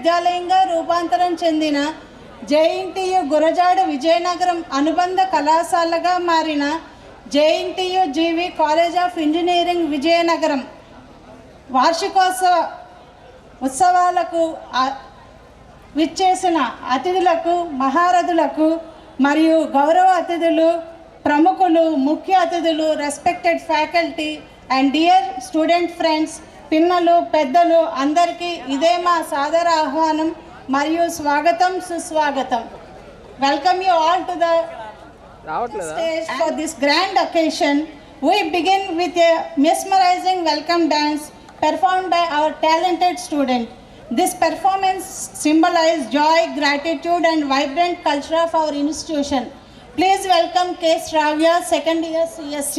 విద్యాలయంగా రూపాంతరం చెందిన జేఎన్టీయు గురజాడ విజయనగరం అనుబంధ కళాశాలగా మారిన JNTU GV college of engineering Vizianagaram ఉత్సవాలకు విచ్చేసిన అతిథులకు, మహారథులకు మరియు గౌరవ అతిథులు, ప్రముఖులు, ముఖ్య అతిథులు, respected faculty and dear student friends, పిన్నలు, పెద్దలు అందరికీ ఇదే మా సాదర ఆహ్వానం మరియు స్వాగతం, సుస్వాగతం. Welcome you all to the stage for this grand occasion. We begin with a mesmerizing welcome dance performed by our talented student. This performance symbolizes joy, gratitude and vibrant culture of our institution. Please welcome K. Shravya, second year CSC.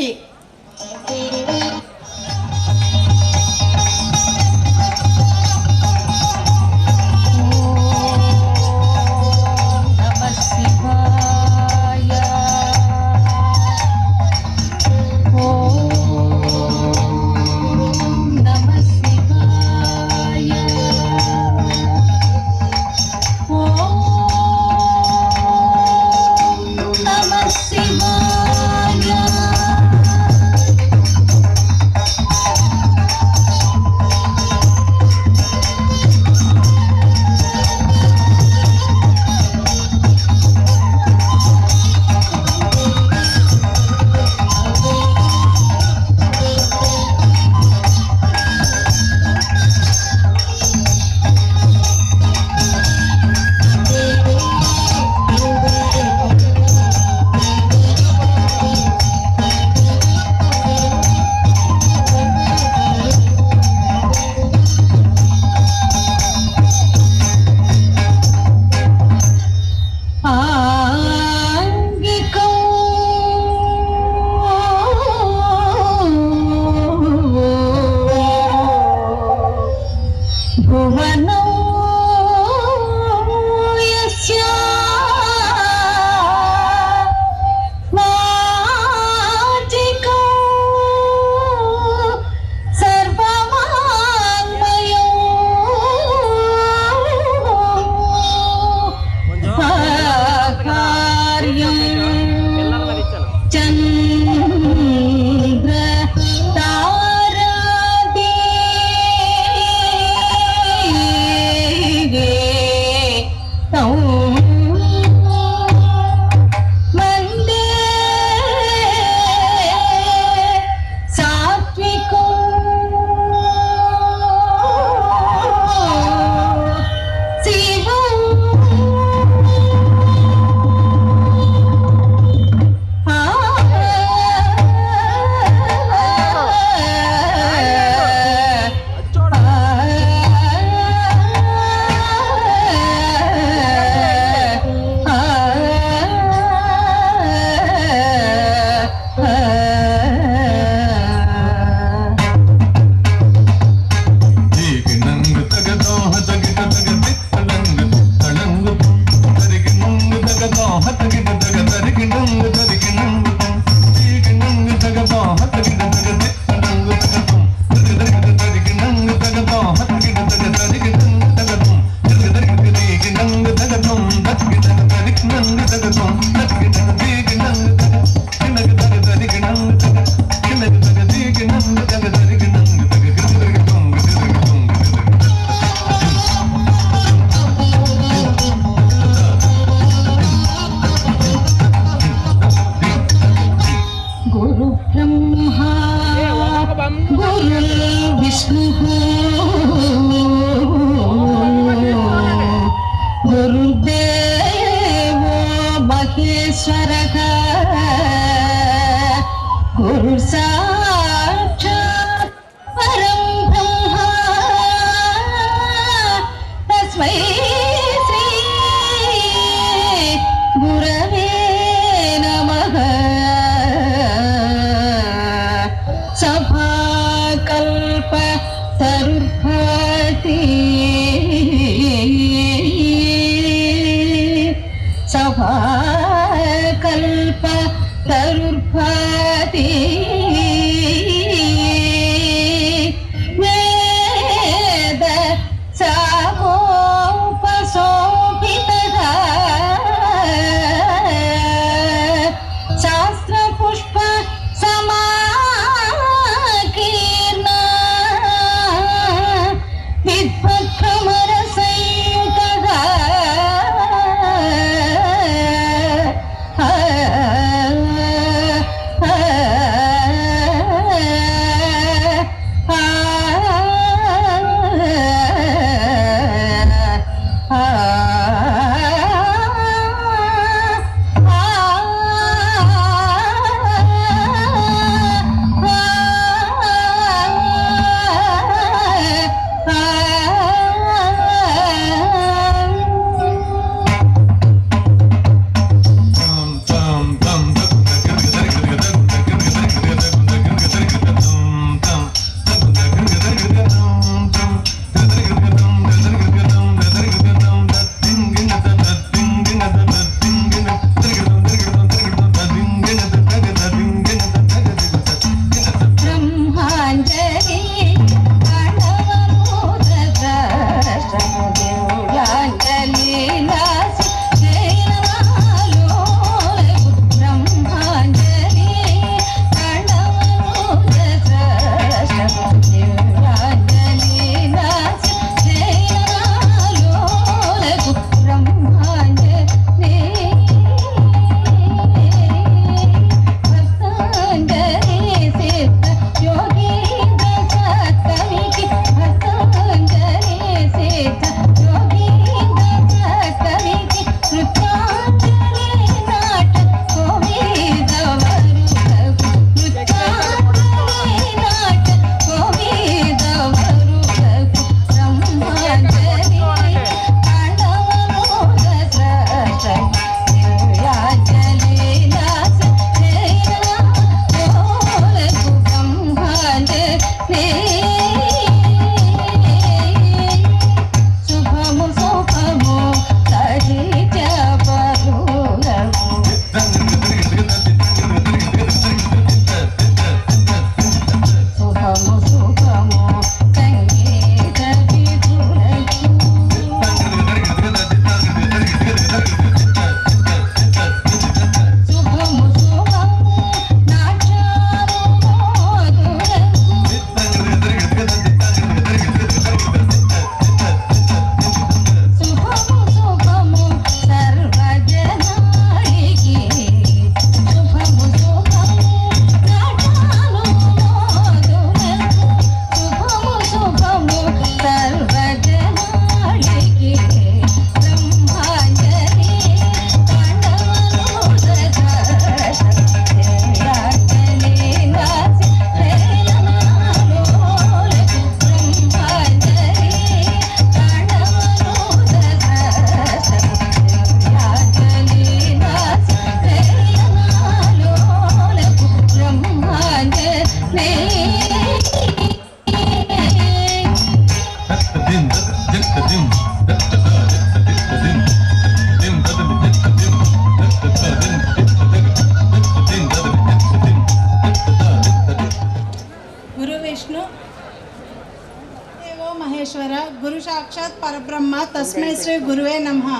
గురు సాక్షాత్ పరబ్రహ్మ తస్మై శ్రీ గురువే నమః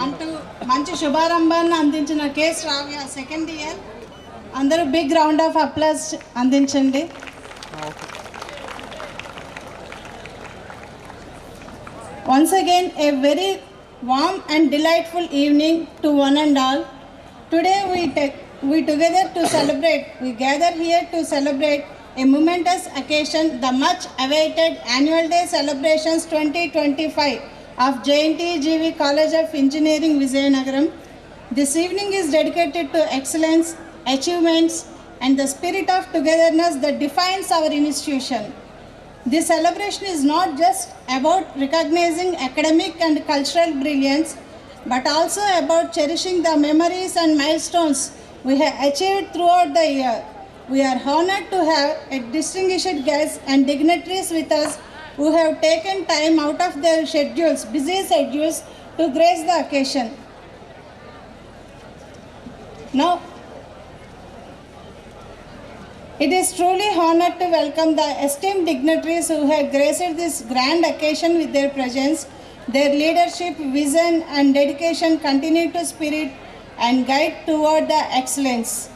అంటూ మంచి శుభారంభాన్ని అందించిన K శ్రావ్య second year. అందరూ big round of applause అందించండి. Once again, a very warm and delightful evening to one and all. Today we together to celebrate. We gather here to celebrate a momentous occasion, the much awaited Annual Day Celebrations 2025 of JNTGV College of Engineering, Vizianagaram. This evening is dedicated to excellence, achievements, and the spirit of togetherness that defines our institution. This celebration is not just about recognizing academic and cultural brilliance, but also about cherishing the memories and milestones we have achieved throughout the year. We are honored to have a distinguished guests and dignitaries with us who have taken time out of their busy schedules to grace the occasion. Now, it is truly honored to welcome the esteemed dignitaries who have graced this grand occasion with their presence. Their leadership, vision, and dedication continue to spirit and guide toward the excellence.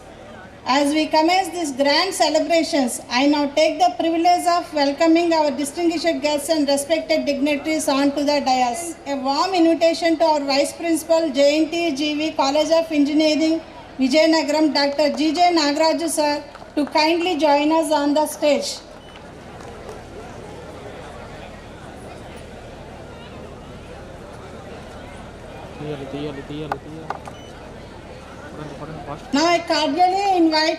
As we commence these grand celebrations, I now take the privilege of welcoming our distinguished guests and respected dignitaries onto the dais. A warm invitation to our Vice Principal, JNTGV College of Engineering, Vizianagaram, Dr. G.J. Nagaraju sir, to kindly join us on the stage. Now I cordially invite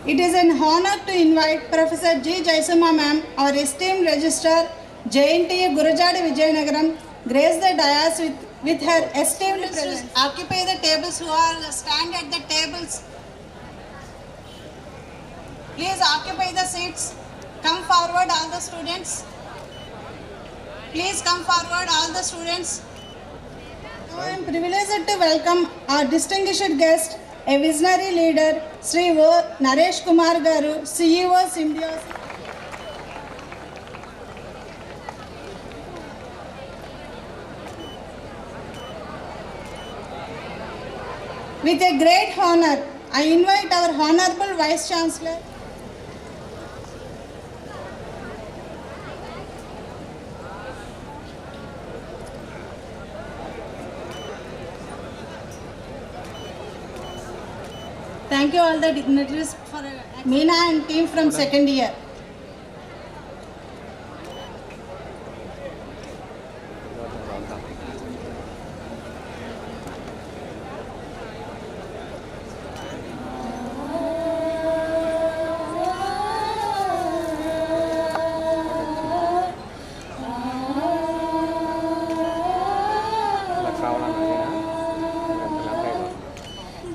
It is an honor to invite Professor G. Jaisuma ma'am, our esteemed registrar, JNTU Gurujadi Vizianagaram, grace the dais with her esteemed presence. Occupy the tables who are stand at the tables. Please occupy the seats. Come forward all the students. Please come forward all the students. Now I am privileged to welcome our distinguished guest, a visionary leader, Sri O. Naresh Kumar Garu, CEO Symbiosis. With a great honor, I invite our Honorable Vice Chancellor, Thank you all the dignitaries for Meena and team from second year.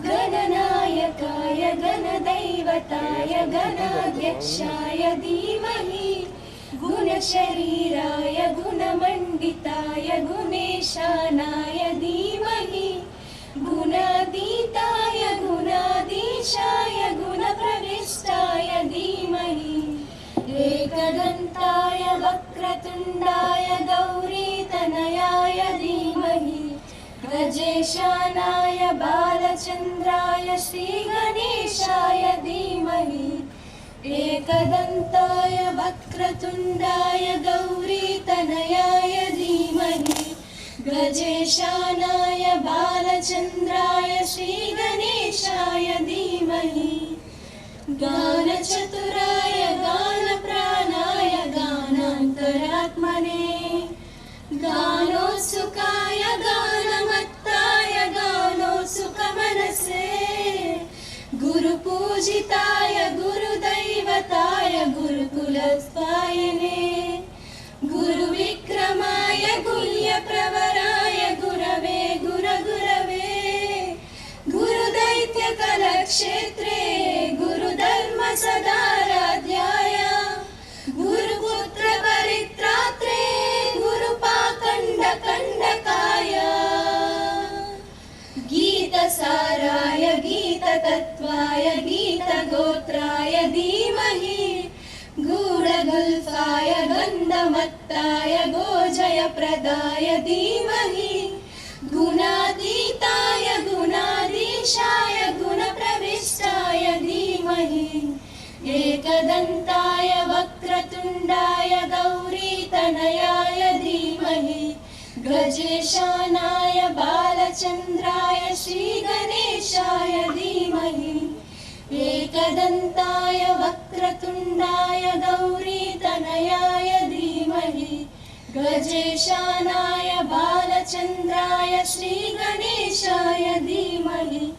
गणनायकाय गणदैवताय गणाध्यक्षाय धीमहि गुणशरीराय गुणमण्डिताय गुणेशानाय धीमहि गुणातीताय गुणाधीशाय गुणप्रविष्टाय धीमहि एकदन्ताय वक्रतुण्डाय गौरीतनयाय धीमहि गजेशानाय बालचन्द्राय श्रीगणेशाय धीमहि एकदन्ताय वक्रतुण्डाय गौरीतनयाय धीमहि गजेशानाय बालचन्द्राय श्रीगणेशाय धीमहि गानचतुराय गानप्राणाय गानान्तरात्मने गानोत्सुकाय गानमत्ताय गानोत्सुकमनसे गुरुपूजिताय गुरुदैवताय गुरुकुलस्वायिने गुरुविक्रमाय गुह्यप्रवराय गुरवे गुरगुरवे गुरुदैत्यकलक्षेत्रे गुरुधर्मसदाराध्याय गुरुपुत्रपरित्रात्रे गीतसाराय गीततत्त्वाय गुणातीताय धीमहि गुणातीताय गुणाधीशाय गुणप्रविष्टाय धीमहि एकदन्ताय वक्रतुण्डाय गौरीतनयाय धीमहि गजेशानाय बालचन्द्राय श्रीगणेशाय धीमहि एकदन्ताय वक्रतुण्डाय गौरीतनयाय धीमहि गजेशानाय बालचन्द्राय श्रीगणेशाय धीमहि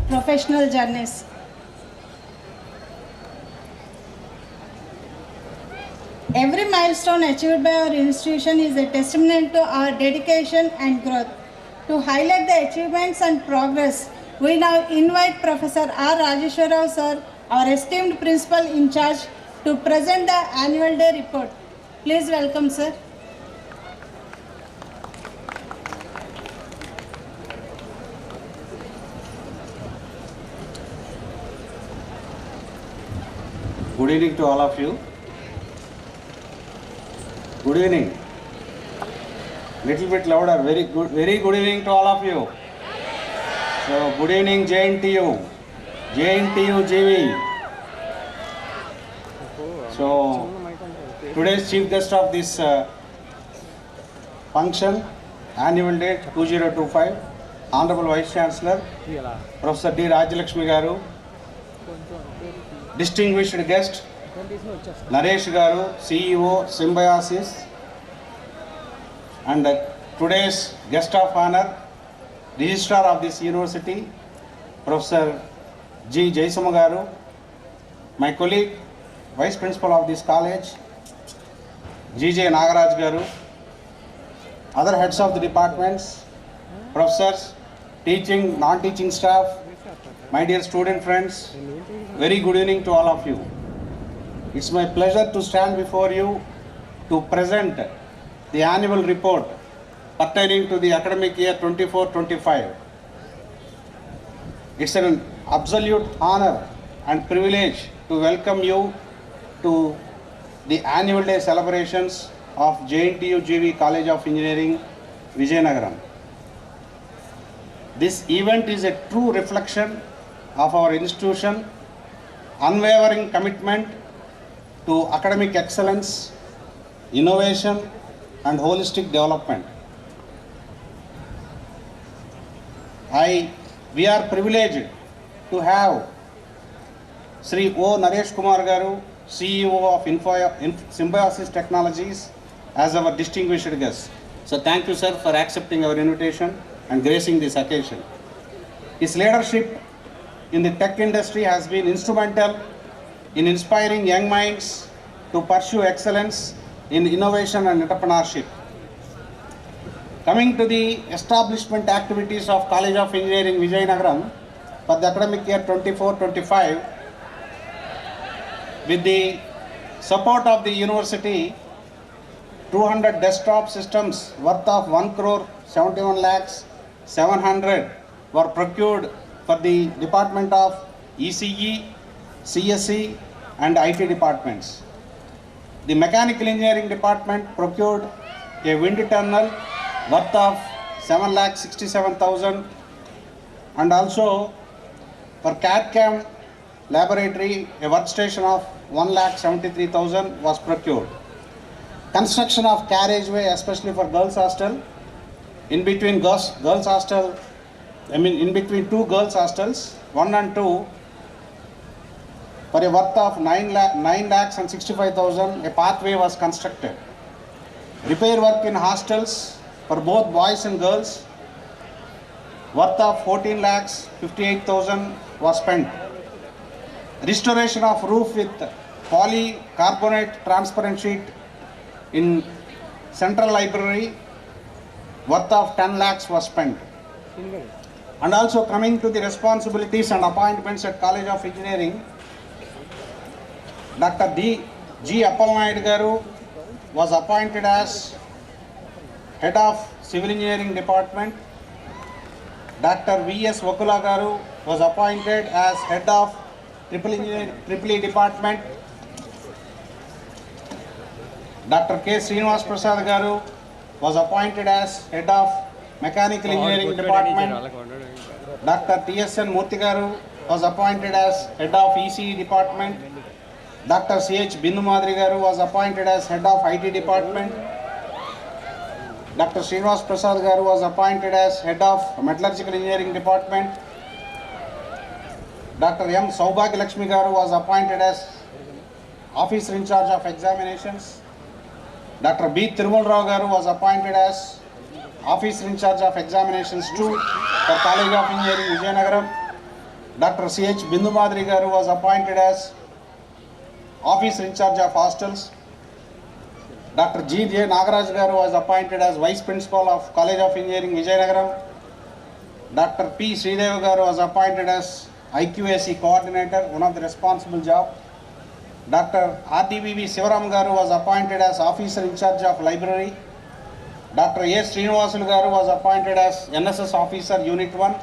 professional journeys. Every milestone achieved by our institution is a testament to our dedication and growth. To highlight the achievements and progress, we now invite Professor R. Rajeshwar Rao sir, our esteemed principal in charge, to present the annual day report. Please welcome sir. Good evening to all of you. Good evening. Little bit louder. Very good evening to all of you. So good evening JNTU, JNTU GV. So today's chief guest of this function, annual day 2025, Honorable Vice Chancellor Professor D. Rajalakshmi Garu, distinguished guest Naresh Garu, CEO Symbiosis, and today's guest of honor, Registrar of this university, Professor G. Jaisama Garu, my colleague, Vice Principal of this college, G.J. Nagaraj Garu, other heads of the departments, professors, teaching, non-teaching staff, my dear student friends, very good evening to all of you. It's my pleasure to stand before you to present the annual report pertaining to the academic year 24-25. It's an absolute honor and privilege to welcome you to the annual day celebrations of JNTU GV College of Engineering, Vizianagaram. This event is a true reflection of our institution, unwavering commitment to academic excellence, innovation, and holistic development. We are privileged to have Sri O. Naresh Kumar Garu, CEO of Symbiosis Technologies, as our distinguished guest. So thank you, sir, for accepting our invitation and gracing this occasion. His leadership in the tech industry has been instrumental in inspiring young minds to pursue excellence in innovation and entrepreneurship. Coming to the establishment activities of College of Engineering Vijayanagaram for the academic year 24-25, with the support of the university, 200 desktop systems worth of 1 crore 71 lakhs 700 were procured for the Department of ECE, CSE and IT departments. The Mechanical Engineering Department procured a wind tunnel worth of 7,67,000, and also for CAD/CAM laboratory a workstation of 1,73,000 was procured. Construction of carriageway, especially for girls hostel, in between in between two girls hostels, 1 and 2, for a worth of 9,65,000, a pathway was constructed. Repair work in hostels for both boys and girls, worth of 14,58,000 was spent. Restoration of roof with polycarbonate transparent sheet in Central Library, worth of 10 lakhs was spent. And also coming to the responsibilities and appointments at College of Engineering, Dr. G. Appalnayudu Garu was appointed as Head of Civil Engineering Department. Dr. V.S. Vakula Garu was appointed as Head of EEE Department. Dr. K. Srinivas Prasad Garu was appointed as Head of Mechanical Engineering Department. Dr. T.S.N. Murthy Garu was appointed as Head of ECE Department. Dr. C.H. Bindu Madri Garu was appointed as Head of IT Department. Dr. Srinivas Prasad Garu was appointed as Head of Metallurgical Engineering Department. Dr. M. Saubhagya Lakshmi Garu was appointed as Officer in charge of examinations. Dr. B. Thirumal Rao Garu was appointed as Officer in charge of examinations 2 for College of Engineering Vijayanagaram. Dr. C.H. Bindu Madri Garu was appointed as Officer in charge of hostels. Dr. G. J. Nagaraj Garu was appointed as Vice Principal of College of Engineering Vijayanagaram. Dr. P. Srideva Garu was appointed as IQAC Coordinator, one of the responsible job. Dr. R.D.V.V. Sivaram Garu was appointed as Officer in charge of Library. Dr. A. Srinivasul Garu was appointed as NSS Officer Unit 1,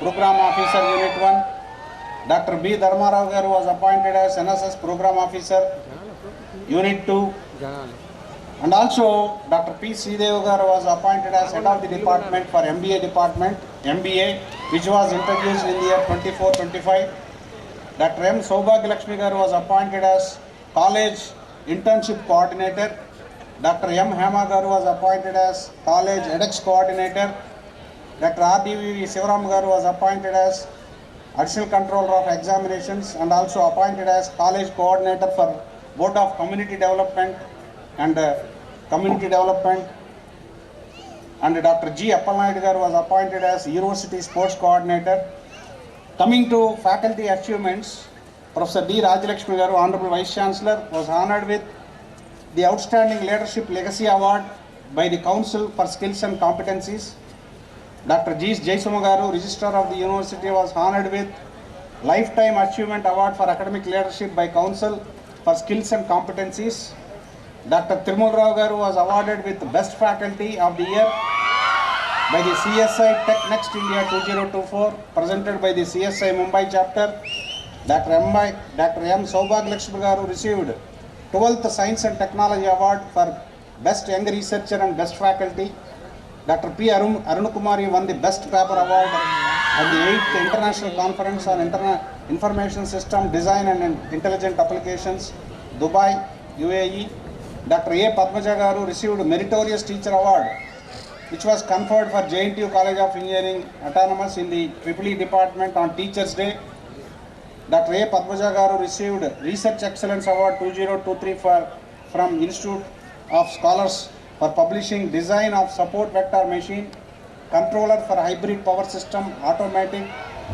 Program Officer Unit 1. Dr. B. Dharmarao Garu was appointed as NSS Program Officer Unit 2. And also Dr. P. Srideva Garu was appointed as Head of the Department for MBA Department, MBA, which was introduced in the year 24-25. Dr. M. Saubhagya Lakshmi Garu was appointed as College Internship Coordinator. Dr. M. Hema Garu was appointed as College edX Coordinator. Dr. R.D.V.V. Sivaram Garu was appointed as Additional Controller of Examinations and also appointed as College Coordinator for Board of Community Development and Community Development. And Dr. G. Appalnayudu Garu was appointed as University Sports Coordinator. Coming to faculty achievements, Professor D. Rajalakshmi Garu, Honorable Vice Chancellor, was honored with the Outstanding Leadership Legacy Award by the Council for Skills and Competencies. Dr. G. Jaisuma Garu, Registrar of the University, was honored with Lifetime Achievement Award for Academic Leadership by Council for Skills and Competencies. Dr. Thirumal Rao Garu was awarded with Best Faculty of the Year by the CSI Tech Next India 2024, presented by the CSI Mumbai chapter. Dr. M. Saubhagya Lakshmi Garu received 12th Science and Technology Award for Best Young Researcher and Best Faculty. Dr. P. Arunakumari won the Best Paper Award at the 8th International Conference on Information System Design and Intelligent Applications, Dubai, UAE. Dr. A. Padmaja Garu received Meritorious Teacher Award, which was conferred for JNTU College of Engineering Autonomous in the EEE Department on Teachers' Day. Dr. A. Padmaja Garu received Research Excellence Award 2023 from Institute of Scholars for publishing Design of Support Vector Machine, Controller for Hybrid Power System, Automatic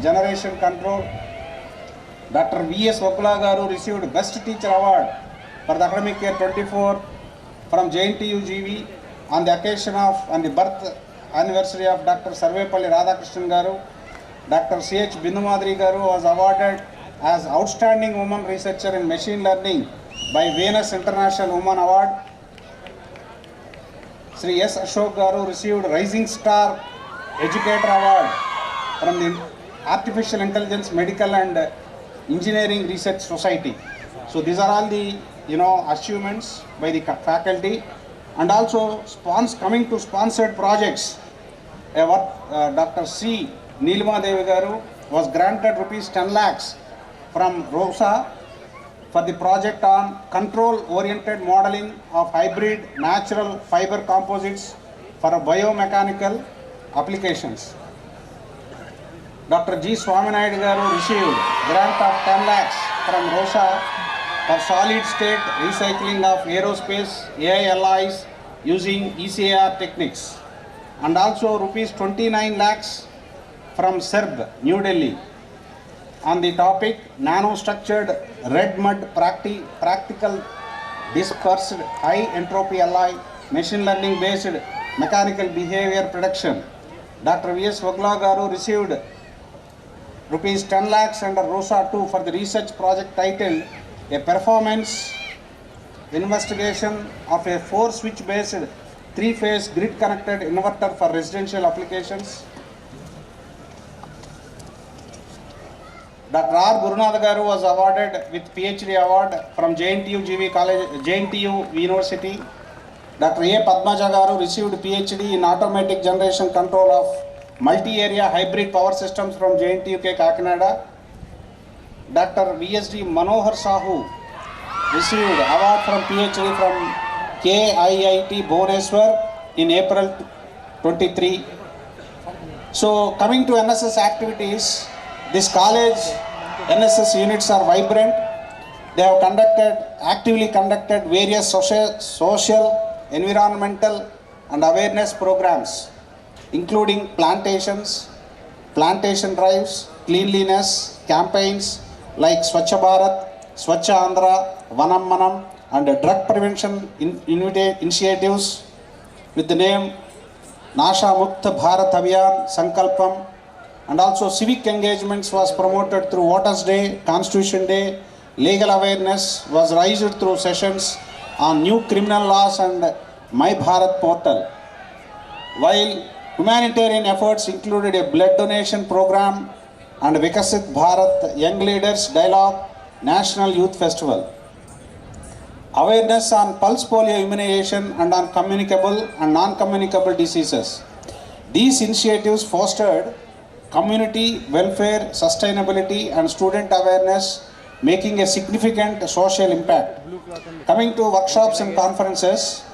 Generation Control. Dr. V.S. Vakula Garu received Best Teacher Award for the academic year 24 from JNTU GV on the occasion of and the birth anniversary of Dr. Sarvepalli Radhakrishnan Garu. Dr. C.H. Bindumadri Garu was awarded as Outstanding Woman Researcher in Machine Learning by Venus International Woman Award. Sri S. Ashok Garu received Rising Star Educator Award from the Artificial Intelligence Medical and Engineering Research Society. So these are all the achievements by the faculty, and also coming to sponsored projects. Dr. C. Neelima Devi Garu was granted rupees 10 lakhs from ROSA for the project on control-oriented modeling of hybrid natural fiber composites for biomechanical applications. Dr. G. Swaminayudu Garu received grant of 10 lakhs from ROSA for solid-state recycling of aerospace AI alloys using ECAR techniques, and also rupees 29 lakhs from SERB, New Delhi, on the topic nanostructured red mud practical dispersed high entropy alloy machine learning based mechanical behavior prediction. Dr. V.S. Vakula Garu received rupees 10 lakhs under ROSA 2 for the research project titled A Performance Investigation of a 4-switch based 3-phase grid connected inverter for residential applications. Dr. R. Gurunath Garu was awarded with PhD award from JNTU GV College, JNTU University. Dr. A. Padmaja Garu received PhD in automatic generation control of multi-area hybrid power systems from JNTUK Kakinada. Dr. VSD Manohar Sahu received award from PhD from KIIT Bhubaneswar in April 23. So coming to NSS activities, this college NSS units are vibrant. They have actively conducted various social, environmental and awareness programs, including plantations, plantation drives, cleanliness campaigns like Swachha Bharat, Swachha Andhra, Vanam Manam, and drug prevention initiatives with the name Nasha Mukta Bharat Abhiyan Sankalpam, and also civic engagements was promoted through Voters Day, Constitution Day. Legal awareness was raised through sessions on new criminal laws and My Bharat portal, while humanitarian efforts included a blood donation program and Vikasit Bharat Young Leaders Dialogue National Youth Festival. Awareness on pulse polio immunization and on communicable and non-communicable diseases. These initiatives fostered community welfare, sustainability and student awareness, making a significant social impact. Coming to workshops and conferences,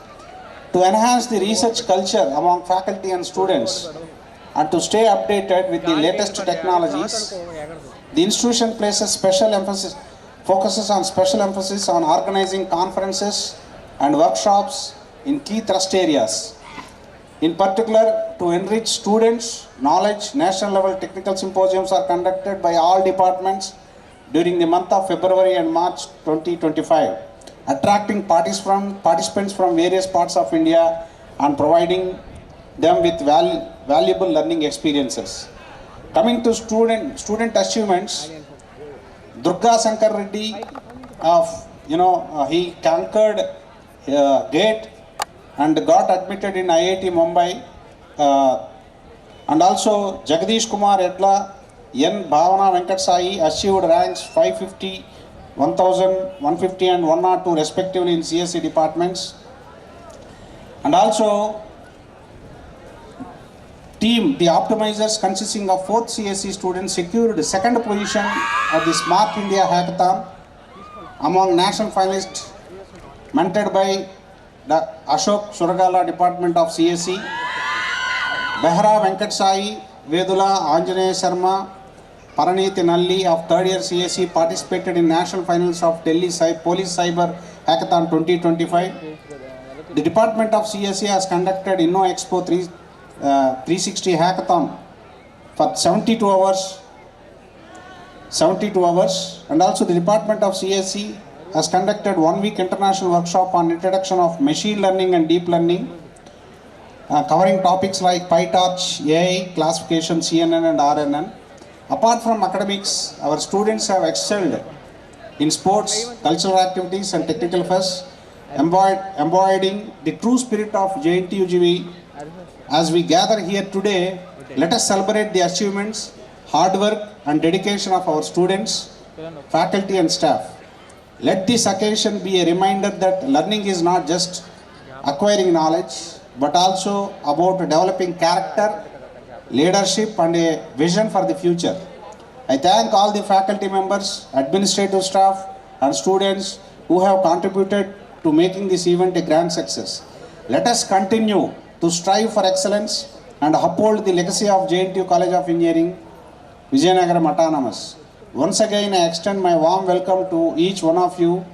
to enhance the research culture among faculty and students and to stay updated with the latest technologies, the institution focuses on special emphasis on organizing conferences and workshops in key thrust areas. In particular, to enrich students' knowledge, national level technical symposiums are conducted by all departments during the month of February and March 2025, attracting participants from various parts of India and providing them with valuable learning experiences. Coming to student achievements, Durga Shankar Reddy he conquered GATE and got admitted in IIT Mumbai, and also Jagdish Kumar Edla, N. Bhavana Venkat Sai achieved ranks 550, 1000, 150 and 102 respectively in CSE departments. And also team, the optimizers consisting of 4th CSE students secured second position at the Smart India Hackathon among national finalists mentored by the Ashok Suragala Department of CSE. Behra Venkat Sai, Vedula Anjaneya Sharma, Paraniti Nalli of 3rd year CSE participated in national finals of Delhi Police Cyber Hackathon 2025. The Department of CSE has conducted InnoExpo 360 Hackathon for 72 hours 72 hours. And also the Department of CSE has conducted 1 week international workshop on introduction of machine learning and deep learning, covering topics like PyTorch, AI, classification, CNN and RNN. Apart from academics, our students have excelled in sports, cultural activities and technical fests, embodying the true spirit of JNTUGV. As we gather here today, let us celebrate the achievements, hard work and dedication of our students, faculty and staff. Let this occasion be a reminder that learning is not just acquiring knowledge, but also about developing character, leadership and a vision for the future. I thank all the faculty members, administrative staff and students who have contributed to making this event a grand success. Let us continue to strive for excellence and uphold the legacy of JNTU College of Engineering, Vizianagaram Autonomous. Once again, I extend my warm welcome to each one of you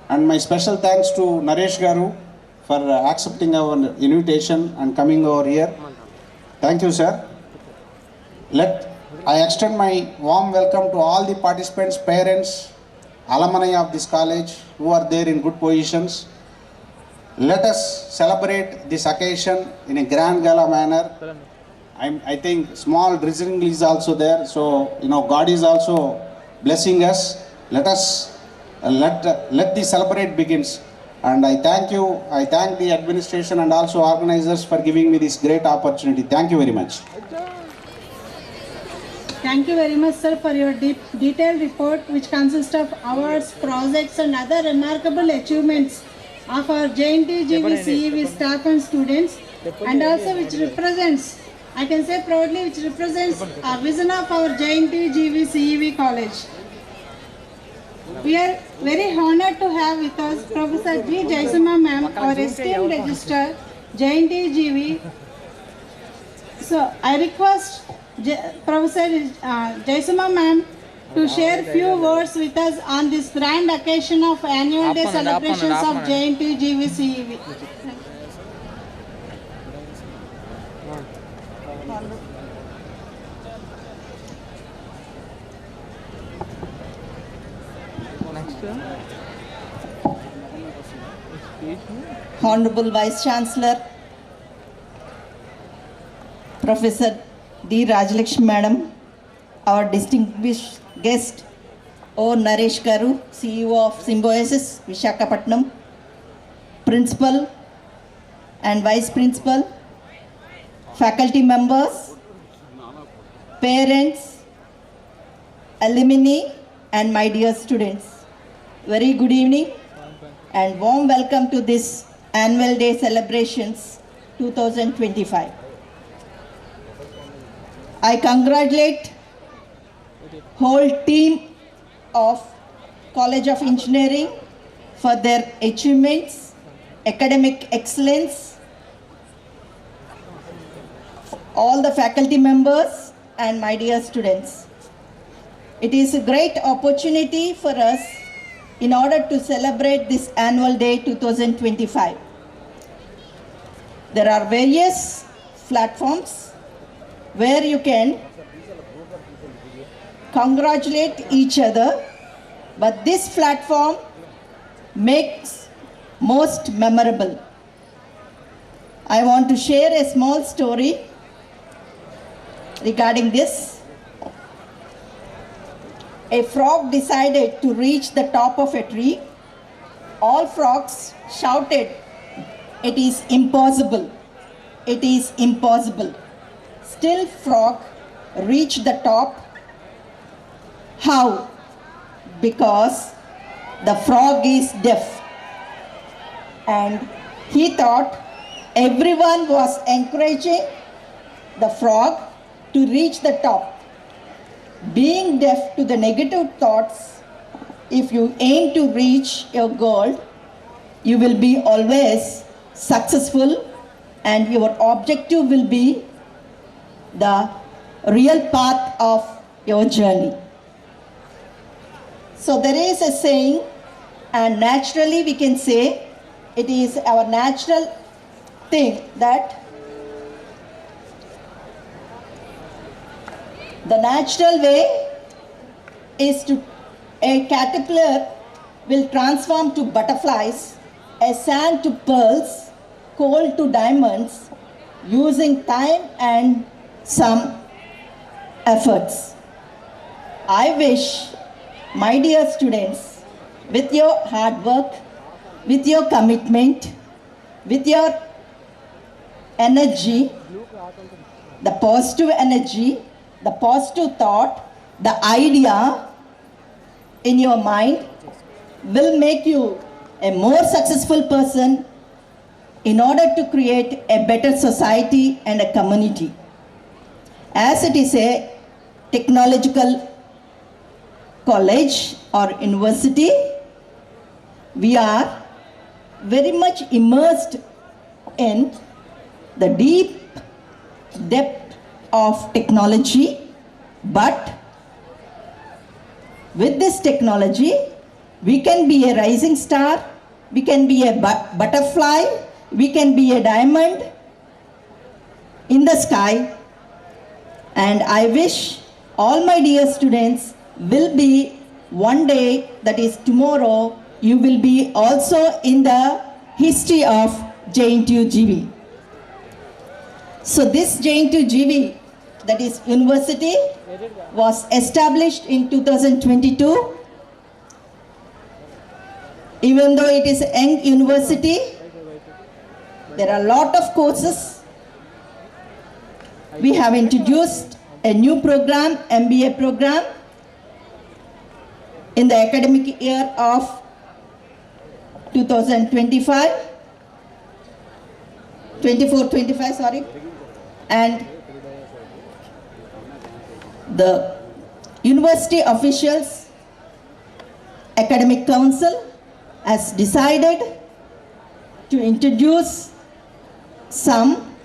and my special thanks to Naresh Garu for accepting our invitation and coming over here. Thank you, sir. I extend my warm welcome to all the participants, parents, alumni of this college who are there in good positions. Let us celebrate this occasion in a grand gala manner. I think small drizzling is also there, so God is also blessing us. Let us let the celebrate begins. And I thank you. I thank the administration and also organizers for giving me this great opportunity. Thank you very much. Thank you very much, sir, for your detailed report, which consists of awards, projects, and other remarkable achievements of our JNTU CEV staff and students, and also which represents, I can say proudly, which represents a vision of our JNTU CEV college. We are very honored to have with us Professor G. Jaisima ma'am, our esteemed registrar, JNTU. So I request Professor Jaisima ma'am to share few words with us on this grand occasion of annual day celebrations of JNTU CEV. Honorable Vice Chancellor, Professor D. Rajalakshmi Madam, our distinguished guest, O. Naresh Garu, CEO of Symbiosis, Visakhapatnam, Principal and Vice Principal, faculty members, parents, alumni and my dear students. Very good evening and warm welcome to this annual day celebrations 2025. I congratulate whole team of College of Engineering for their achievements, academic excellence, all the faculty members and my dear students. It is a great opportunity for us in order to celebrate this annual day 2025. There are various platforms where you can congratulate each other, but this platform makes most memorable. I want to share a small story regarding this. A frog decided to reach the top of a tree. All frogs shouted, "It is impossible! It is impossible!" Still frog reached the top. How? Because the frog is deaf. And he thought everyone was encouraging the frog to reach the top. Being deaf to the negative thoughts, if you aim to reach your goal, you will be always successful and your objective will be the real path of your journey. So there is a saying, and naturally we can say it is our natural thing that the natural way is to a caterpillar will transform to butterflies, a sand to pearls, coal to diamonds, using time and some efforts. I wish, my dear students, with your hard work, with your commitment, with your energy, the positive energy, the positive thought, the idea in your mind will make you a more successful person in order to create a better society and a community. As it is a technological college or university, we are very much immersed in the deep depth of technology, but with this technology, we can be a rising star, we can be a butterfly, we can be a diamond in the sky. And I wish all my dear students will be one day, that is tomorrow, you will be also in the history of JNTU GV. So this JNTU GV, that is university, was established in 2022. Even though it is a young university, there are a lot of courses. We have introduced a new program, MBA program, in the academic year of 24-25, and the university officials, academic council has decided to introduce some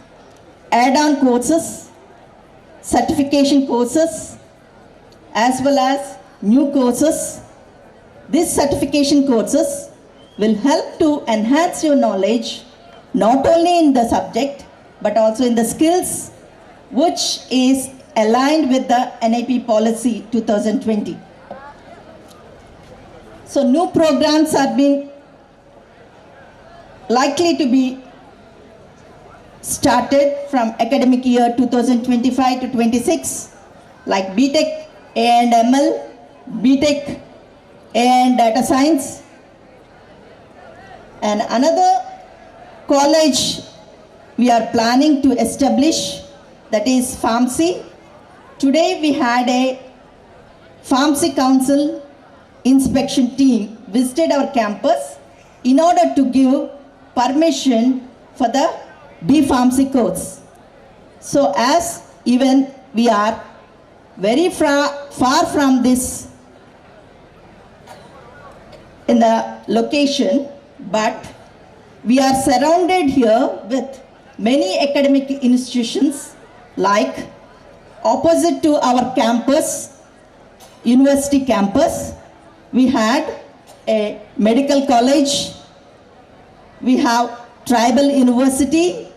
add-on courses, certification courses, as well as new courses. These certification courses will help to enhance your knowledge not only in the subject but also in the skills, which is aligned with the NIP policy 2020. So new programs are being likely to be started from academic year 2025 to 26, like BTech A&ML, BTech and Data Science. And another college we are planning to establish, that is Pharmacy. Today we had a Pharmacy Council inspection team visited our campus in order to give permission for the B Pharmacy course. So as even we are very far from this in the location, but we are surrounded here with many academic institutions, like opposite to our campus, university campus, we had a medical college, we have tribal university,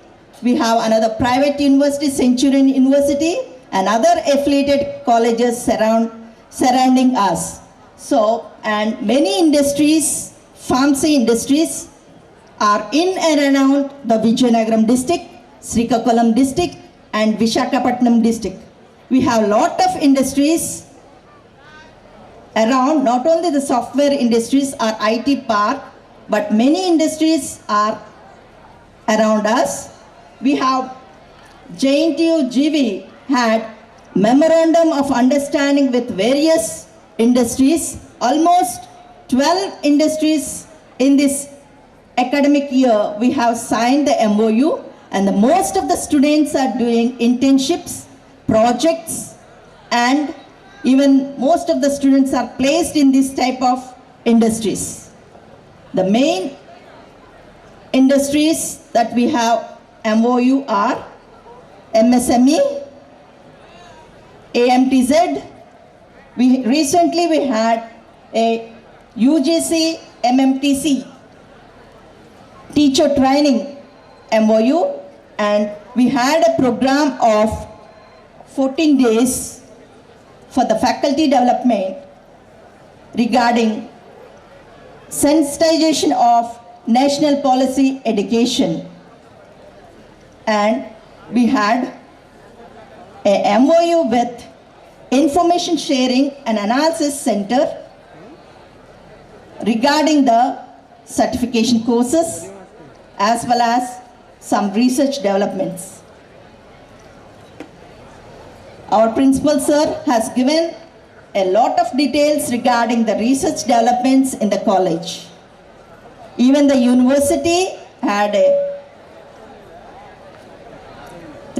we have another private university, Centurion University, and other affiliated colleges surrounding us. So, and many industries, pharmacy industries, are in and around the Vijayanagaram district, Srikakulam district, and Visakhapatnam district. We have a lot of industries around, not only the software industries or IT park, but many industries are around us. We have JNTU GV had memorandum of understanding with various industries, almost 12 industries in this academic year. We have signed the MOU, and most of the students are doing internships, projects, and even most of the students are placed in this type of industries. The main industries that we have MOU are MSME, AMTZ. Recently we had a UGC MMTC teacher training MOU, and we had a program of 14 days for the faculty development regarding sensitization of national policy education. And we had a MOU with Information Sharing and Analysis Center regarding the certification courses as well as some research developments. Our principal sir has given a lot of details regarding the research developments in the college. Even the university had a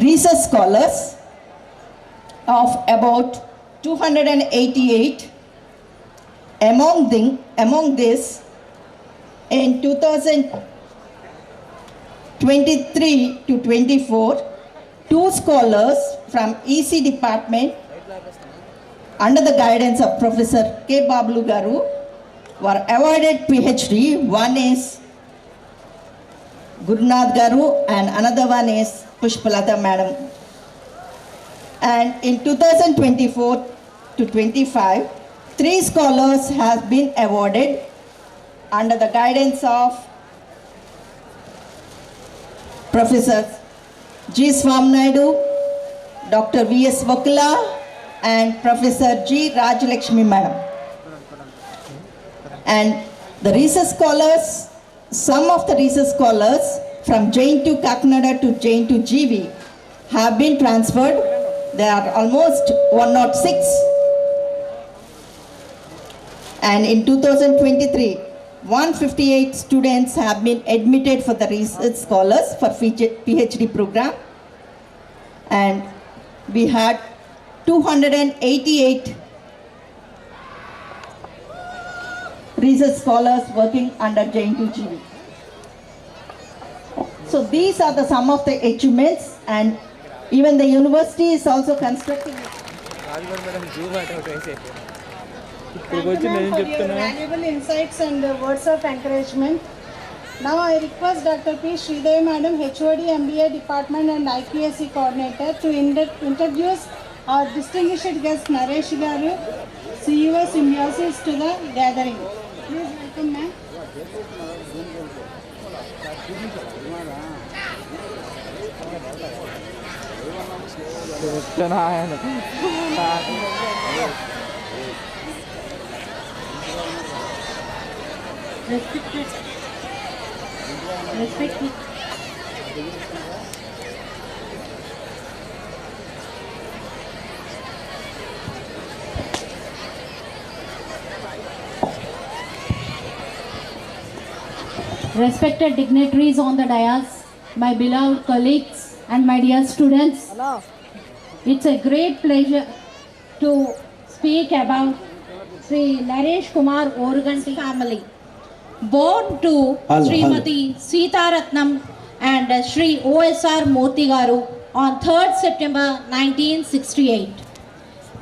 research scholars of about 288. Among this, in 2023 to 24, 2 scholars from EC department under the guidance of Professor K. Bablu Garu were awarded PhD. One is Gurunath Garu and another one is Pushpalata Madam. And in 2024 to 25, 3 scholars have been awarded under the guidance of Professor G. Swaminaidu, Dr. V.S. Vakula, and Professor G. Rajalakshmi Madam. And the research scholars, some of the research scholars from Jain to Kakinada to Jain to GV have been transferred. There are almost 106. And in 2023, 158 students have been admitted for the research scholars for PhD program. And we had 288 research scholars working under Jain to GV. So these are the some of the achievements, and even the university is also constructing. Thank you, ma'am, for your valuable insights and words of encouragement. Now I request Dr. P. Sridevi Madam, HOD MBA Department and IPSC Coordinator, to introduce our distinguished guest Naresh Garu, CEO Symbiosis, to the gathering. Please welcome, ma'am. Respect. Respected dignitaries on the dais, my beloved colleagues and my dear students, it's a great pleasure to speak about Sri Naresh Kumar Oruganti family. Born to Srimati Sita Ratnam and Sri OSR Moti Garu on 3rd September 1968.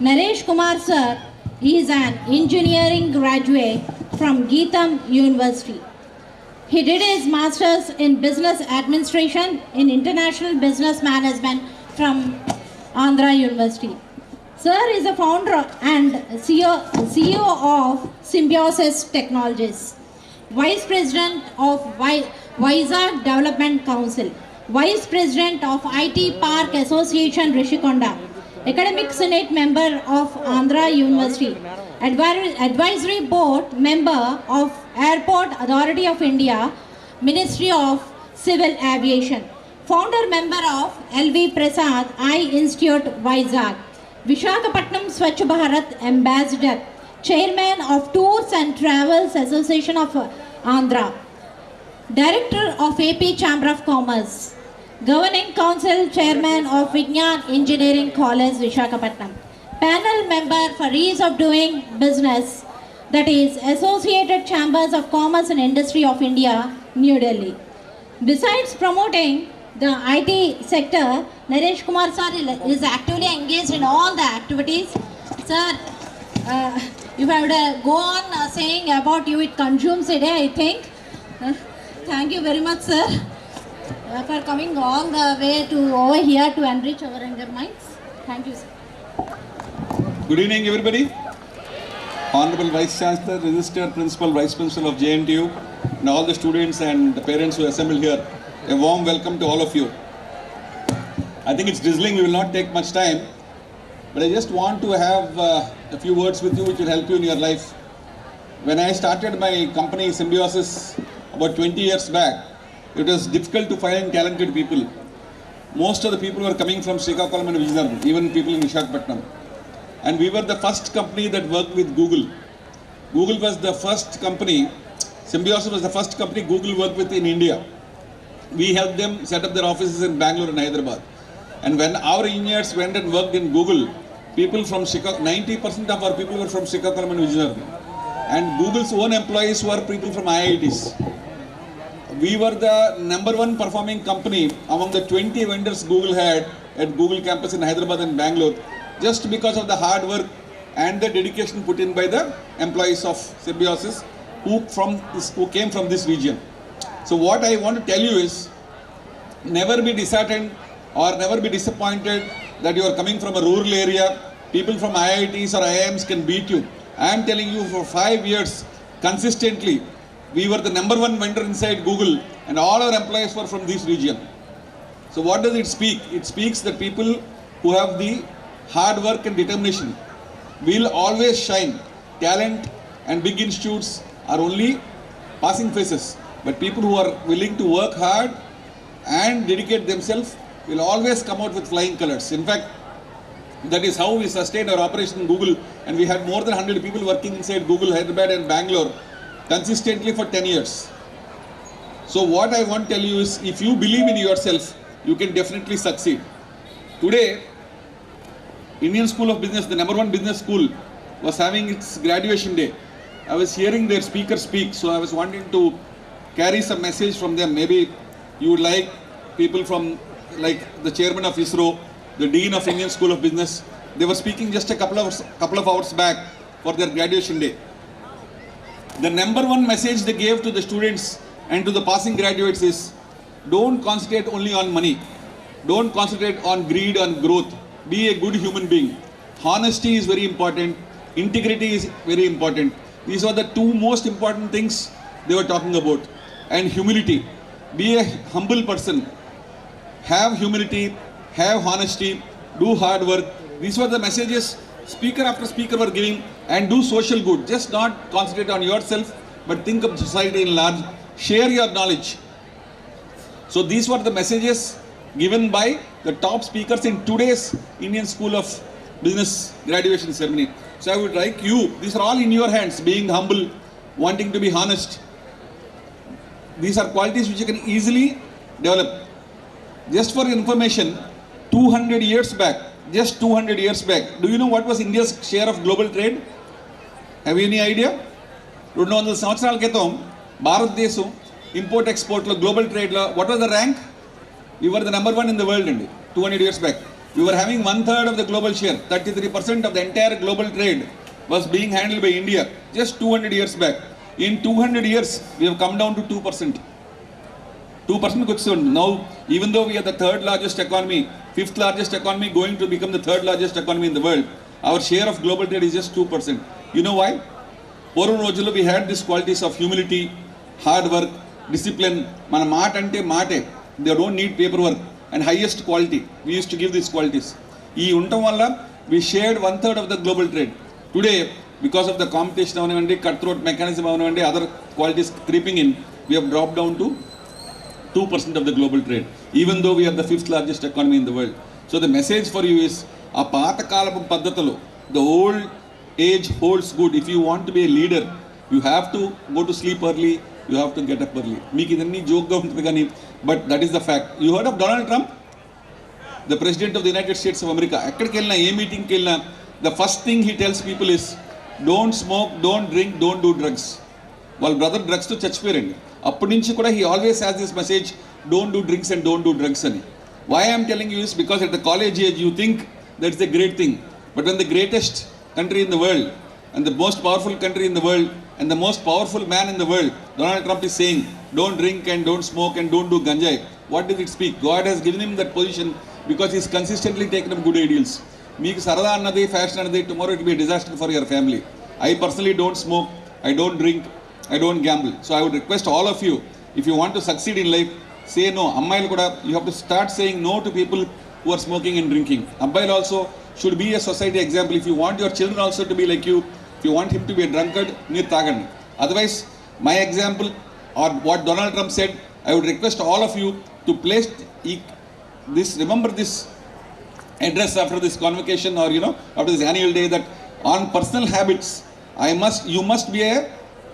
Naresh Kumar sir is an engineering graduate from Geetham University. He did his master's in business administration in international business management from Andhra University. Sir is a founder and CEO of Symbiosis Technologies, Vice President of Vizag Development Council, Vice President of IT Park Association Rishikonda, Academic Senate member of Andhra University, Advisory Board member of Airport Authority of India, Ministry of Civil Aviation, founder member of LV Prasad Eye Institute Vizag, Visakhapatnam Swachh Bharat Ambassador, Chairman of Tours and Travels Association of Andhra, Director of AP Chamber of Commerce, Governing Council Chairman of Vignan Engineering College, Visakhapatnam, Panel Member for Ease of Doing Business, that is Associated Chambers of Commerce and Industry of India, New Delhi. Besides promoting the IT sector, Naresh Kumar sir is actively engaged in all the activities. Sir, if I would go on saying about you, it consumes a day, I think. Thank you very much, sir, for coming all the way to over here to enrich our younger minds. Thank you, sir. Good evening, everybody. Honorable Vice Chancellor, Registered Principal, Vice Principal of JNTU, and all the students and the parents who assembled here, a warm welcome to all of you. I think it's drizzling, we will not take much time, but I just want to have a few words with you which will help you in your life. When I started my company Symbiosis about 20 years back, it was difficult to find talented people. Most of the people were coming from Srikakulam and Vijayanagar, even people in Visakhapatnam. And we were the first company that worked with Google. Google was the first company, Symbiosis was the first company Google worked with in India. We helped them set up their offices in Bangalore and Hyderabad. And when our engineers went and worked in Google, people from 90% of our people were from Srikakulam and Vijayanagar. And Google's own employees were people from IITs. We were the #1 performing company among the 20 vendors Google had at Google campus in Hyderabad and Bangalore, just because of the hard work and the dedication put in by the employees of Symbiosis who came from this region. So what I want to tell you is, never be disheartened or never be disappointed that you are coming from a rural area. People from IITs or IIMs can beat you. I am telling you, for 5 years consistently, we were the #1 vendor inside Google, and all our employees were from this region. So what does it speak? It speaks that people who have the hard work and determination will always shine. Talent and big institutes are only passing phases, but people who are willing to work hard and dedicate themselves will always come out with flying colors. In fact, that is how we sustained our operation in Google, and we had more than 100 people working inside Google, Hyderabad and Bangalore consistently for 10 years. So what I want to tell you is, if you believe in yourself, you can definitely succeed. Today, Indian School of Business, the #1 business school, was having its graduation day. I was hearing their speaker speak, so I was wanting to carry some message from them. Maybe you would like people from, like the chairman of ISRO, the dean of Indian School of Business. They were speaking just a couple of hours back for their graduation day. The #1 message they gave to the students and to the passing graduates is, don't concentrate only on money. Don't concentrate on greed, on growth. Be a good human being. Honesty is very important. Integrity is very important. These are the two most important things they were talking about. And humility. Be a humble person. Have humility, have honesty, do hard work. These were the messages speaker after speaker were giving. And do social good. Just not concentrate on yourself, but think of society in large. Share your knowledge. So these were the messages given by the top speakers in today's Indian School of Business graduation ceremony. So I would like you, these are all in your hands, being humble, wanting to be honest. These are qualities which you can easily develop. Just for information, 200 years back, just 200 years back, do you know what was India's share of global trade? Have you any idea? 200 సంవత్సరాల క్రితం భారతదేశం import ఎక్స్పోర్ట్లో global ట్రేడ్లో what was the rank? We were the #1 in the world అండి 200 years back. We were having 1/3 of the global share. 33% of the entire global trade was being handled by India just 200 years back. In 200 years, we have come down to 2%. 2% now, even though we are the 3rd largest economy, 5th largest economy, going to become the 3rd largest economy in the world, our share of global trade is just 2%. You know why? పూర్వం రోజుల్లో we had these qualities of humility, hard work, discipline. మన మాట అంటే మాటే. They don't need paperwork, and highest quality. We used to give these qualities. ఈ ఉండటం వల్ల we shared 1/3 of the global trade. Today, because of the competition avanivanడి, cutthroat mechanism avanivanడి, other qualities creeping in, we have dropped down to 2% of the global trade, even though we are the 5th largest economy in the world. So the message for you is, ఆ పాతకాలపు పద్ధతులు, the old age holds good. If you want to be a leader, you have to go to sleep early, you have to get up early. మీకు ఇదన్నీ జోక్గా ఉంటుంది కానీ, but that is the fact. You heard of Donald Trump, the president of the United States of America? ఎక్కడికి వెళ్ళినా, ఏ మీటింగ్కి వెళ్ళినా, the first thing he tells people is, don't smoke, don't drink, don't do drugs. వాళ్ళ brother డ్రగ్స్తో చచ్చిపోయారండి. అప్పటి నుంచి కూడా he always has this message, don't do drinks and don't do drugs అని. Why I am telling you is because at the college age you think that's a great thing, but when the greatest country in the world and the most powerful country in the world and the most powerful man in the world, Donald Trump, is saying don't drink and don't smoke and don't do ganjai, what does it speak? God has given him that position because he's consistently taken up good ideals. మీకు సరదా అన్నది, fashion అన్నది, tomorrow it will be a disaster for your family. I personally don't smoke, I don't drink, I don't gamble. So I would request all of you, if you want to succeed in life, say no. Ammayilu kuda, you have to start saying no to people who are smoking and drinking. Abbayilu also should be a society example. If you want your children also to be like you, if you want him to be a drunkard, meer taagandi. Otherwise, my example or what Donald Trump said, I would request all of you to place this, remember this address after this convocation or after this annual day, that on personal habits, you must be a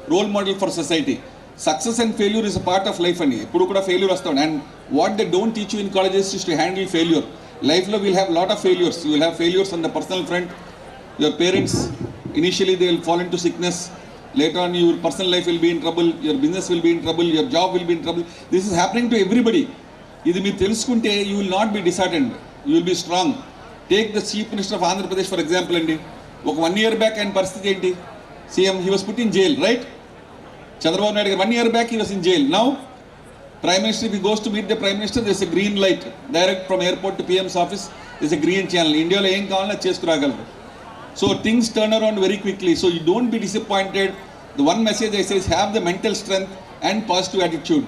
role model for society. Success and failure is a part of life and ippudu kuda failure vastund, and what they don't teach you in colleges is to handle failure. Life lo will have lot of failures. You will have failures on the personal front. Your parents, initially they will fall into sickness. Later on your personal life will be in trouble, your business will be in trouble, your job will be in trouble. This is happening to everybody. Idi meer telusukunte you will not be disheartened, you will be strong. Take the Chief Minister of Andhra Pradesh for example andi. Oka 1 year back and పరిస్థితి ఏంటి? CM, he was put in jail, right? Chandrababu Naidu garu 1 year back he was in jail. Now Prime Minister, if he goes to meet the Prime Minister, there is a green light direct from airport to PM's office. There is a green channel. India lo em kavalana cheskuragalaru. So things turn around very quickly. So you don't be disappointed. The one message I say is have the mental strength and positive attitude.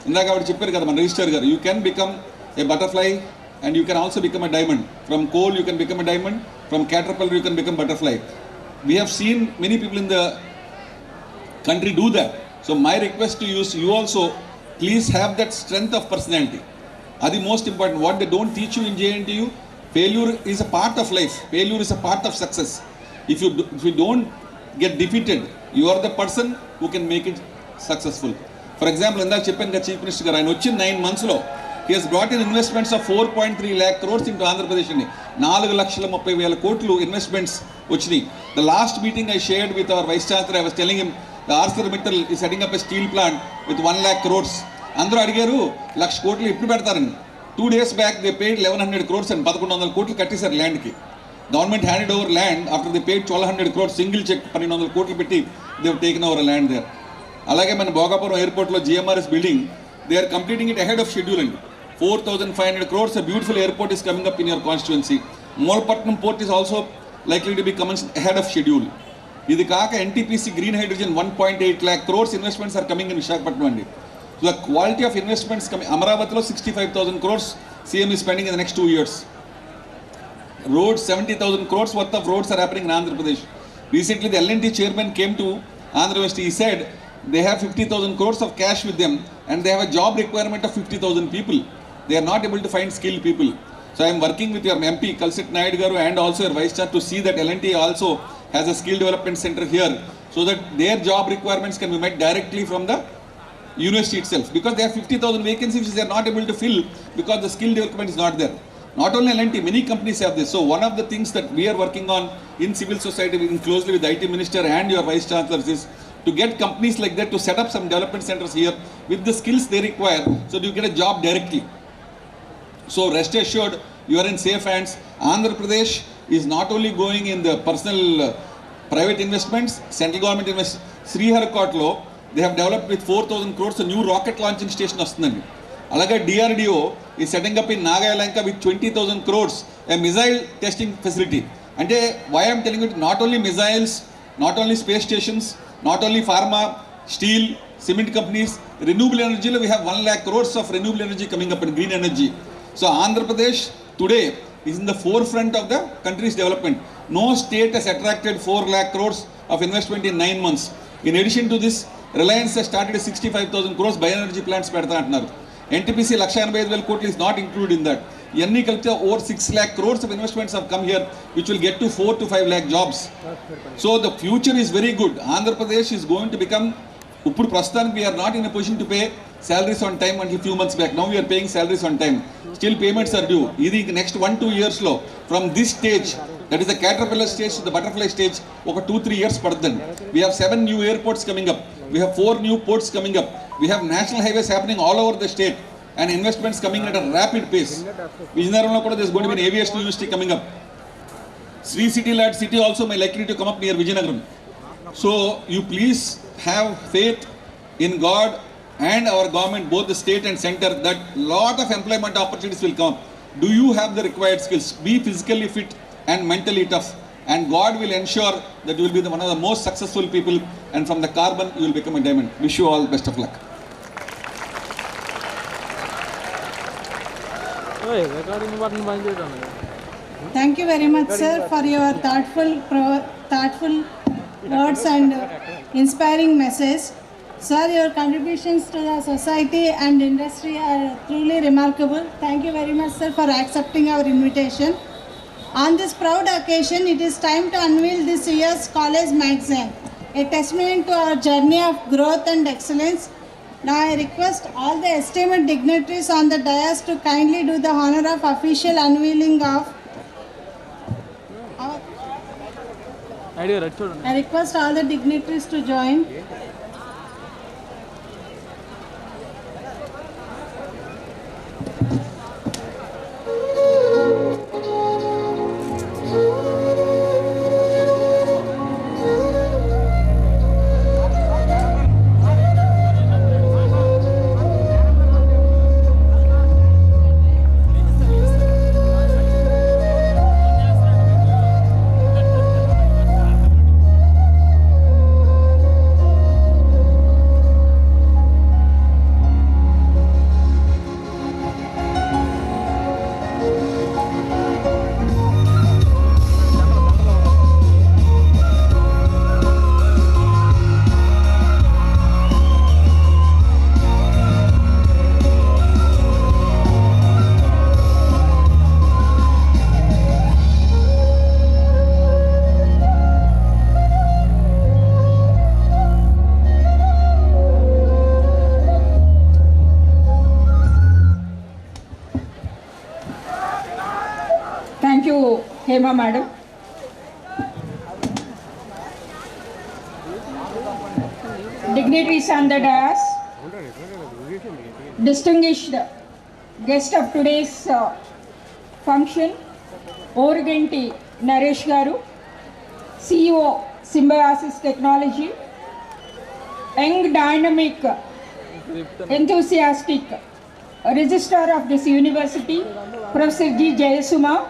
Indaka avadu chepparu kada mana Registrar garu, you can become a butterfly and you can also become a diamond. From coal you can become a diamond, from caterpillar you can become butterfly. We have seen many people in the country do that. So my request to you is you also please have that strength of personality. Adi most important. What they don't teach you in JNTU, failure is a part of life. Failure is a part of success. If you don't get defeated, you are the person who can make it successful. For example, inda cheppanu ga Chief Minister garu, ayana వచ్చి 9 months lo he has brought in investments of 4.3 lakh crores into Andhra Pradesh ani 4,30,000 కోట్లు investments వచ్చినాయి. The last meeting I shared with our Vice Chancellor, I was telling him the ArcelorMittal is setting up a steel plant with 1 lakh crores. అందరూ అడిగారు 1,00,000 కోట్లు ఎప్పుడు పెడతారని. 2 days back they paid 1,100 crores and 1,100 కోట్లు కట్టేశారు ల్యాండ్కి. Government handed over land after they paid 1,200 crores single cheque 1,200 కోట్లు పెట్టి they have taken over a land there. అలాగే మన భోగాపురం ఎయిర్పోర్ట్లో GMRS building, they are completing it ahead of schedule అండి. 4,500 crores, a beautiful airport is coming up in your constituency. Molpatnam port is also likely to be commenced ahead of schedule. ఇది కాక NTPC green hydrogen 1.8 lakh crores investments are coming in Visakhapatnam అండి. So the quality of investments coming, Amaravatiలో 65,000 crores CM is spending in the next 2 years. Roads, 70,000 crores worth of roads are happening in Andhra Pradesh. Recently the L&T chairman came to Andhra University. He said they have 50,000 crores of cash with them and they have a job requirement of 50,000 people. They are not able to find skilled people. So I am working with your MP Kalsit Naidu garu and also your Vice Chancellor to see that L&T also has a skill development center here so that their job requirements can be met directly from the university itself, because they have 50,000 vacancies which they are not able to fill because the skill development is not there. Not only L&T, many companies have this. So one of the things that we are working on in civil society, working closely with the IT Minister and your Vice Chancellors, is to get companies like that to set up some development centers here with the skills they require so that you get a job directly. So rest assured, you are in safe hands. Andhra Pradesh is not only going in the personal private investments, central government investments. Sriharikotlo, they have developed with 4,000 crores a new rocket launching station వస్తుందండి. అలాగే DRDO is setting up in Nagayalanka with 20,000 crores a missile testing facility. అంటే why I am telling you, not only missiles, not only space stations, not only pharma, steel, cement companies, renewable energy lo we have 1 lakh crores of renewable energy coming up in green energy. So Andhra Pradesh today is in the forefront of the country's development. No state has attracted 4 lakh crores of investment in 9 months. In addition to this, Reliance has started a 65,000 crores bioenergy plants పెడతా అంటున్నారు. NTPC 1,85,000 కోట్లు is not included in that. ఇవన్నీ కలిపితే over 6 lakh crores of investments have come here which will get to 4 to 5 lakh jobs. So the future is very good. Andhra Pradesh is going to become, ఇప్పుడు ప్రస్తుతానికి we are not in a position to pay salaries on time until few months back. Now we are paying salaries on time. Still payments are due. ఇది next 1-2 years లో from this stage, that is the caterpillar stage to the butterfly stage, ఒక 2-3 years పడుతుంది. We have 7 new airports coming up. We have 4 new ports coming up. We have national highways happening all over the state and investments coming at a rapid pace. Vijayanagaramlo kuda there is going to be an aviation university coming up. Sri City Lad City also may likely to come up near Vijayanagaram. So you please have faith in God and our government, both the state and center, that lot of employment opportunities will come. Do you have the required skills? Be physically fit and mentally tough. and God will ensure that you will be one of the most successful people, and from the carbon you will become a diamond. Wish you all best of luck. Thank you very much, sir, for your thoughtful words and inspiring message. Sir, your contributions to the society and industry are truly remarkable. Thank you very much, sir, for accepting our invitation. On this proud occasion, it is time to unveil this year's college magazine, a testament to our journey of growth and excellence. Now I request all the esteemed dignitaries on the dais to kindly do the honor of official unveiling of I request all the dignitaries to join. Thank you, Hema madam. Dignitaries on the dais, distinguished guest of today's function, Origanti Naresh Garu, CEO Symbiosis Technology, young, dynamic, enthusiastic Registrar of this university, Professor G. Jayasuma,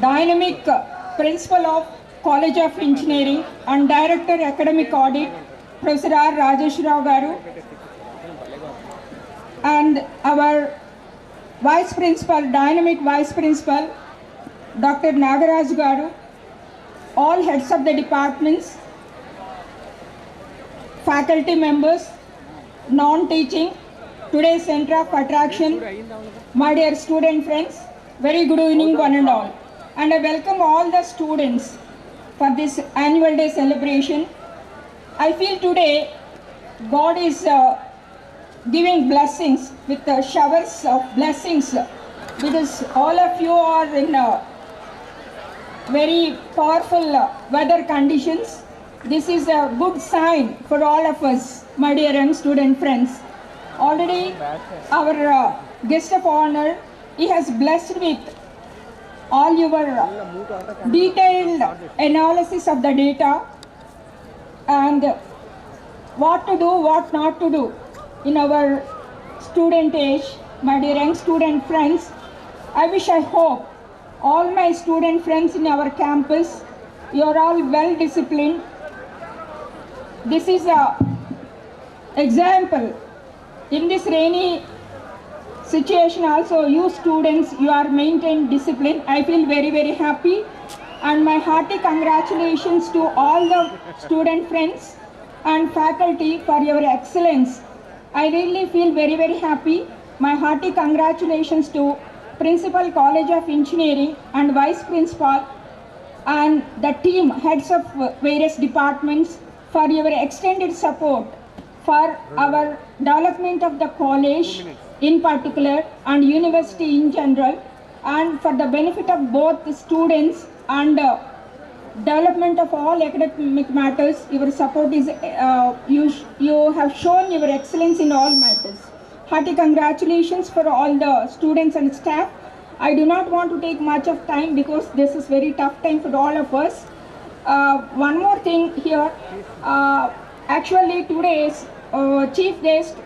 dynamic Principal of College of Engineering and Director Academic Audit, Professor R. Rajesh Rao Garu, and our Vice Principal, Dynamic Vice Principal, Dr. Nagaraj Garu, all heads of the departments, faculty members, non-teaching, today's center of attraction, my dear student friends, very good evening one and all. And I welcome all the students for this annual day celebration. I feel today God is giving blessings with showers of blessings, because all of you are in very powerful weather conditions. This is a good sign for all of us, my dear young student friends. Already our guest of honor, he has blessed with all your detailed analysis of the data and what to do, what not to do in our student age. My dear young student friends, I hope all my student friends in our campus, you are all well disciplined. This is a example. In this rainy situation also, you students, you are maintained discipline. I feel very, very happy, and my hearty congratulations to all the student friends and faculty for your excellence. I really feel very, very happy. My hearty congratulations to Principal, College of Engineering and Vice Principal and the team, heads of various departments, for your extended support for our development of the college in particular and university in general, and for the benefit of both the students and development of all academic matters. Your support is, you have shown your excellence in all matters. Hearty congratulations for all the students and staff. I do not want to take much of time because this is very tough time for all of us. One more thing here, actually today's chief guest,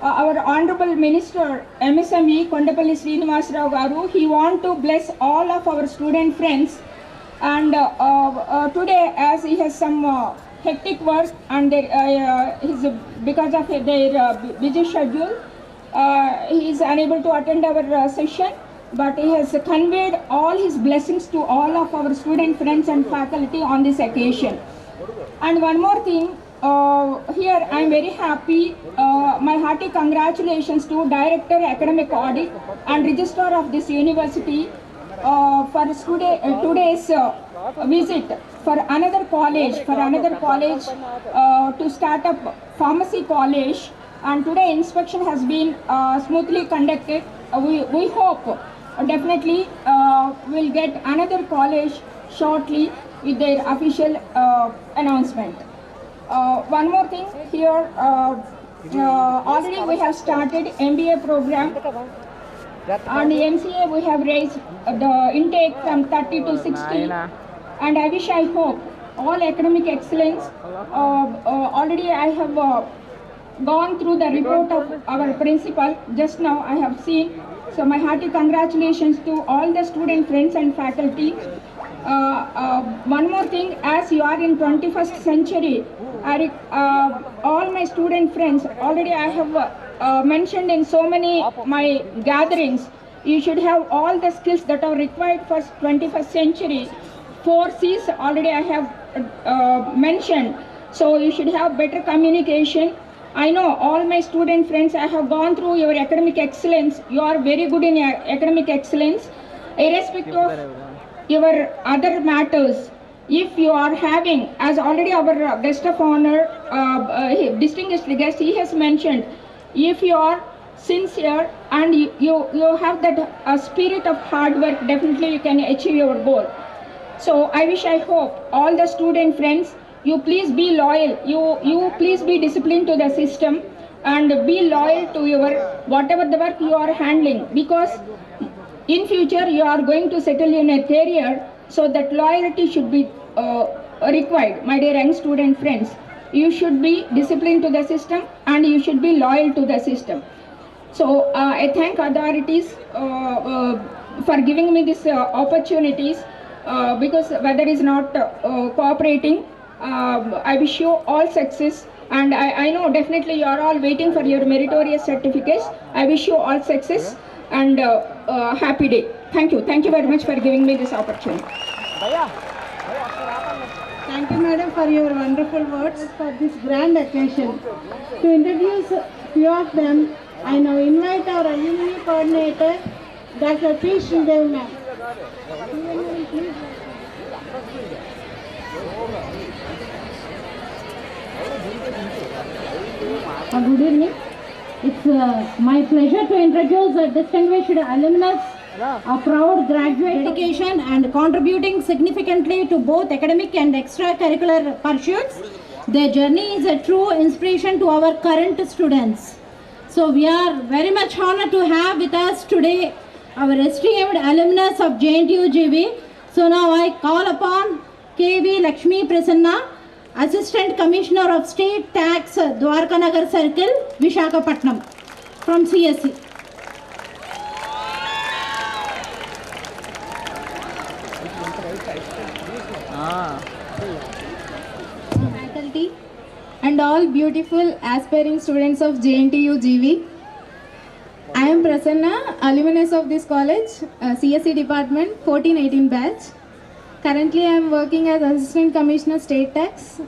our Honorable Minister MSME Kondapalli Srinivasarao Garu, he want to bless all of our student friends. And today, as he has some hectic work and because of their busy schedule, he is unable to attend our session. But he has conveyed all his blessings to all of our student friends and faculty on this occasion. And one more thing, here I am very happy. My hearty congratulations to Director Academic Audit and Registrar of this university for today's visit for another college to start up pharmacy college. And today inspection has been smoothly conducted. We hope definitely we'll get another college shortly with their official announcement. One more thing here, already we have started MBA program, and MCA we have raised the intake from 30 to 60, and I hope all academic excellence. Already I have gone through the report of our principal just now. I have seen. So my hearty congratulations to all the student friends and faculty. One more thing, as you are in 21st century, all my student friends, already I have mentioned in so many my gatherings, you should have all the skills that are required for 21st century. 4 C's already I have mentioned. So you should have better communication. I know all my student friends, I have gone through your academic excellence. You are very good in academic excellence. Irrespective of your other matters, if you are having, as already our guest of honor, distinguished guest, he has mentioned, if you are sincere and you have that spirit of hard work, definitely you can achieve your goal. So I hope all the student friends, you please be loyal, you please be disciplined to the system and be loyal to your whatever the work you are handling, because in future you are going to settle in a career, so that loyalty should be required. My dear young student friends, you should be disciplined to the system and you should be loyal to the system. So I thank authorities for giving me these opportunities, because weather is not cooperating. I wish you all success, and I know definitely you are all waiting for your meritorious certificates. I wish you all success and happy day. Thank you very much for giving me this opportunity. Thank you, madam, for your wonderful words for this grand occasion. To introduce few of them, I now invite our alumni coordinator, Dr. P. Sridev ma'am. Good evening. It's my pleasure to introduce a distinguished alumnus, a proud graduate, dedication and contributing significantly to both academic and extracurricular pursuits. Their journey is a true inspiration to our current students. So we are very much honored to have with us today our esteemed alumnus of JNTU GV. So now I call upon KV Lakshmi Prasanna, Assistant Commissioner of State Tax, Dwarkanagar Circle, Visakhapatnam, from CSE. Faculty and all beautiful aspiring students of JNTU GV. I am Prasanna, alumnus of this college, CSE department, 14-18 batch. Currently, I am working as Assistant Commissioner State Tax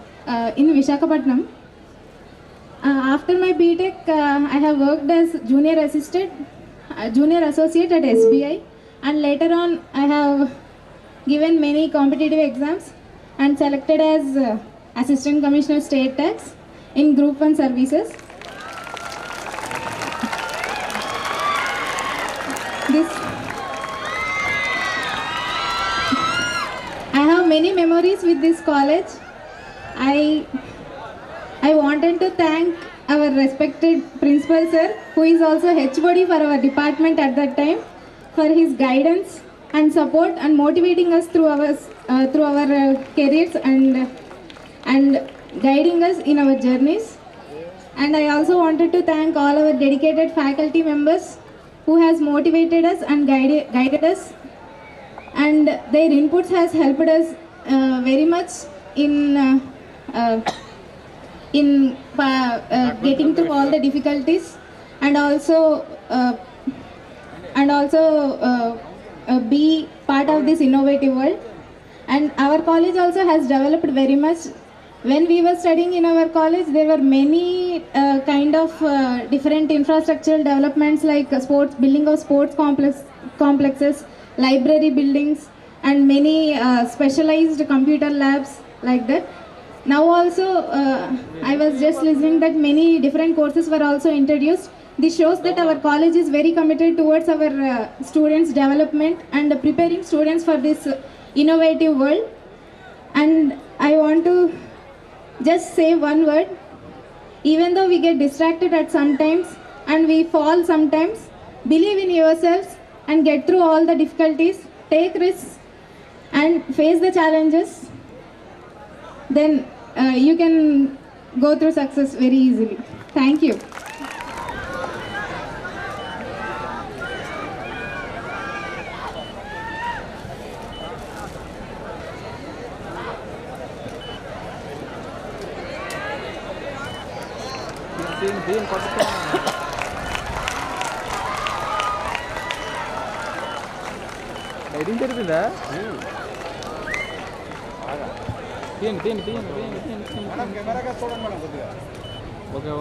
in Visakhapatnam. After my BTech, I have worked as junior associate at SBI, and later on, I have given many competitive exams and selected as Assistant Commissioner State Tax in Group 1 services. I have many memories with this college. I wanted to thank our respected principal sir, who is also HOD for our department at that time, for his guidance and support and motivating us through our careers and guiding us in our journeys. And I also wanted to thank all our dedicated faculty members who has motivated us and guided us, and their inputs has helped us very much in getting through all the difficulties, and also be part of this innovative world. And our college also has developed very much. When we were studying in our college, there were many different infrastructural developments like building of sports complexes, library buildings, and many specialized computer labs like that. Now also, I was just listening that many different courses were also introduced. This shows that our college is very committed towards our students' development and preparing students for this innovative world. And I want to just say one word. Even though we get distracted at some times and we fall sometimes, believe in yourselves and get through all the difficulties, take risks and face the challenges. Then you can go through success very easily. Thank you. Lighting తెరిపిందా తీయండి okay